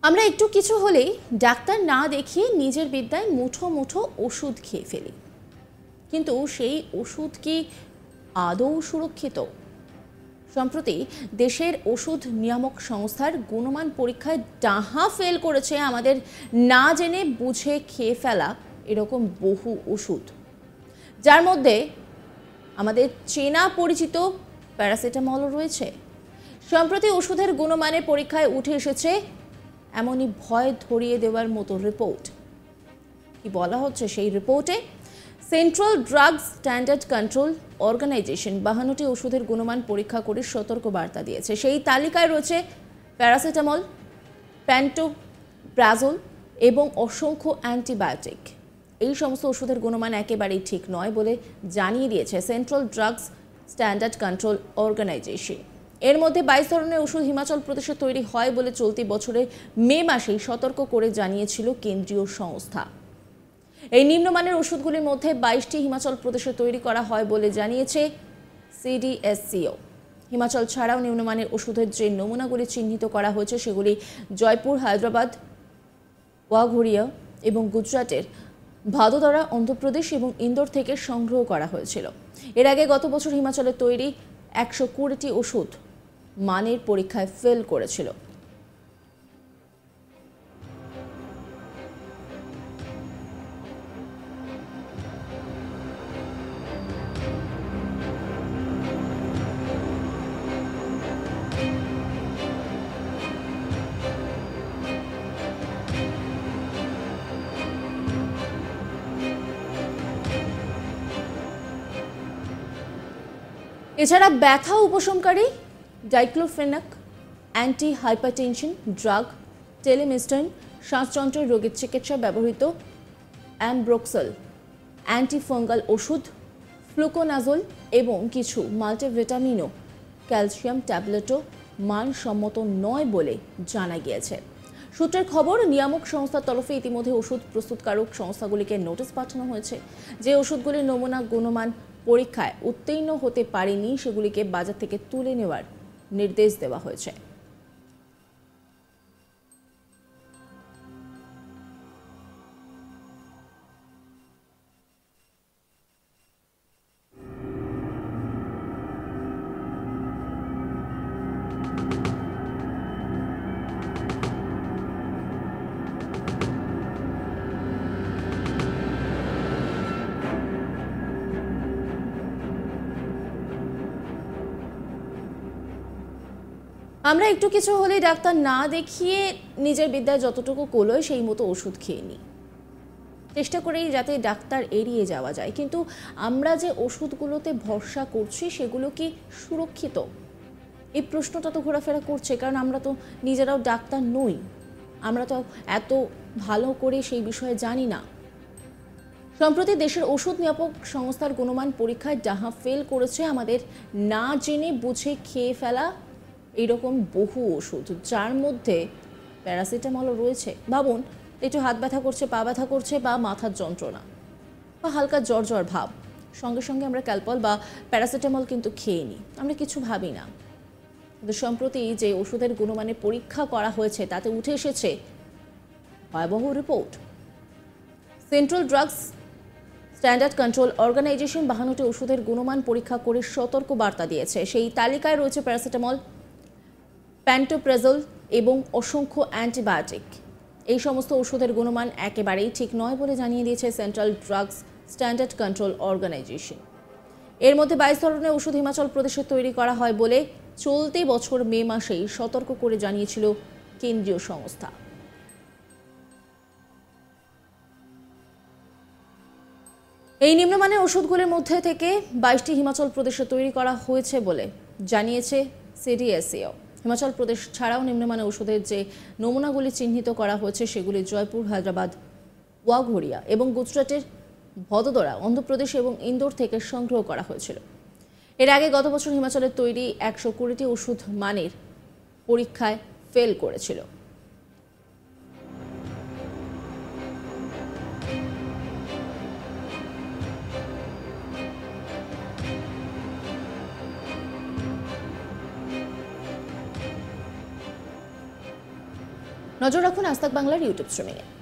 আমরা একটু কিছু হলেই ডাক্তার না দেখিয়ে নিজের বিদ্যায় মুঠো মুঠো ওষুধ খেয়ে ফেলি, কিন্তু সেই ওষুধ কি আদৌ সুরক্ষিত? সম্প্রতি দেশের ওষুধ নিয়ামক সংস্থার গুণমান পরীক্ষায় ডাহা ফেল করেছে আমাদের না জেনে বুঝে খেয়ে ফেলা এরকম বহু ওষুধ, যার মধ্যে আমাদের চেনা পরিচিত প্যারাসিটামলও রয়েছে। সম্প্রতি ওষুধের গুণমানের পরীক্ষায় উঠে এসেছে এমনই ভয় ধরিয়ে দেওয়ার মতো রিপোর্ট। কি বলা হচ্ছে সেই রিপোর্টে? Central drugs standard control organisation 52টি ওষুধের গুণমান পরীক্ষা করে সতর্ক বার্তা দিয়েছে। সেই তালিকায় রয়েছে প্যারাসিটামল, প্যান্টোপ্রাজোল এবং অসংখ্য অ্যান্টিবায়োটিক। এই সমস্ত ওষুধের গুণমান একেবারেই ঠিক নয় বলে জানিয়ে দিয়েছে central drugs standard control organisation. এর মধ্যে 22 ধরনের ওষুধ হিমাচল প্রদেশে তৈরি হয় বলে চলতি বছরের মে মাসেই সতর্ক করে জানিয়েছিল কেন্দ্রীয় সংস্থা। এই নিম্নমানের ওষুধগুলির মধ্যে 22টি হিমাচল প্রদেশে তৈরি করা হয় বলে জানিয়েছে সিডিএসসিও। হিমাচল ছাড়াও নিম্নমানের ওষুধের যে নমুনাগুলি চিহ্নিত করা হয়েছে সেগুলি জয়পুর, হায়দ্রাবাদ, ওয়াঘরিয়া এবং গুজরাটের ভাদোদরা, অন্ধ্রপ্রদেশ এবং ইন্দোর থেকে সংগ্রহ করা হয়েছিল। এর আগে গত বছর হিমাচলের তৈরি 120টি ওষুধ মানের পরীক্ষায় ফেল করেছিল। এছাড়া ব্যথা উপশমকারী ডাইক্লোফেনাক, অ্যান্টি হাইপারটেনশন ড্রাগ, টেলিমিস্টাইন, শ্বাসযন্ত্রের রোগের চিকিৎসায় ব্যবহৃত অ্যামব্রোক্সল, অ্যান্টিফাঙ্গাল ওষুধ, ফ্লুকোনাজোল এবং কিছু মাল্টিভিটামিনও ক্যালসিয়াম ট্যাবলেটও মানসম্মত নয় বলে জানা গিয়েছে। সূত্রের খবর, নিয়ামক সংস্থার তরফে ইতিমধ্যে ওষুধ প্রস্তুতকারক সংস্থাগুলিকে নোটিশ পাঠানো হয়েছে। যে ওষুধগুলির নমুনা গুণমান পরীক্ষায় উত্তীর্ণ হতে পারেনি সেগুলিকে বাজার থেকে তুলে নেওয়ার নির্দেশ দেওয়া হয়েছে। আমরা একটু কিছু হলে ডাক্তার না দেখিয়ে নিজের বিদ্যায় যতটুকু কোলোয় সেই মতো ওষুধ খেয়ে নিই, চেষ্টা করেই যাতে ডাক্তার এড়িয়ে যাওয়া যায়। কিন্তু আমরা যে ওষুধগুলোতে ভরসা করছি সেগুলো কি সুরক্ষিত? এই প্রশ্নটা তো ঘোরাফেরা করছে, কারণ আমরা তো নিজেরাও ডাক্তার নই, আমরা তো এত ভালো করে সেই বিষয়ে জানি না। সম্প্রতি দেশের ওষুধ নিয়ামক সংস্থার গুণমান পরীক্ষায় ডাহা ফেল করেছে আমাদের না জেনে বুঝে খেয়ে ফেলা এইরকম বহু ওষুধ, যার মধ্যে প্যারাসিটামলও রয়েছে। ভাবুন, একটু হাত ব্যথা করছে, পা ব্যথা করছে বা মাথার যন্ত্রণা বা হালকা জ্বর জ্বর ভাব, সঙ্গে সঙ্গে আমরা ক্যালপল বা প্যারাসিটামল কিন্তু খেয়ে নিই, আমরা কিছু ভাবি না। কিন্তু সম্প্রতি যে ওষুধের গুণমানের পরীক্ষা করা হয়েছে তাতে উঠে এসেছে ভয়াবহ report. Central drugs standard control organisation 52টি ওষুধের গুণমান পরীক্ষা করে সতর্ক বার্তা দিয়েছে। সেই তালিকায় রয়েছে প্যারাসিটামল, প্যান্টোপ্রাজোল এবং অসংখ্য অ্যান্টিবায়োটিক। এই সমস্ত ওষুধের গুণমান একেবারেই ঠিক নয় বলে জানিয়ে দিয়েছে central drugs standard control organisation. এর মধ্যে 22 ধরনের ওষুধ হিমাচল প্রদেশে তৈরি করা হয় বলে চলতি বছর মে মাসেই সতর্ক করে জানিয়েছিল কেন্দ্রীয় সংস্থা। এই নিম্নমানের ওষুধগুলির মধ্যে থেকে 22টি হিমাচল প্রদেশে তৈরি করা হয়েছে বলে জানিয়েছে সিডিএসসিও। হিমাচল প্রদেশ ছাড়াও নিম্নমানের ওষুধের যে নমুনাগুলি চিহ্নিত করা হয়েছে সেগুলি জয়পুর, হায়দ্রাবাদ, ওয়াঘরিয়া এবং গুজরাটের ভদোদরা, অন্ধ্রপ্রদেশ এবং ইন্দোর থেকে সংগ্রহ করা হয়েছিল। এর আগে গত বছর হিমাচলের তৈরি 120টি ওষুধ মানের পরীক্ষায় ফেল করেছিল। নজর রাখুন আজ তাক বাংলার ইউটিউব স্ট্রিমিংয়ে।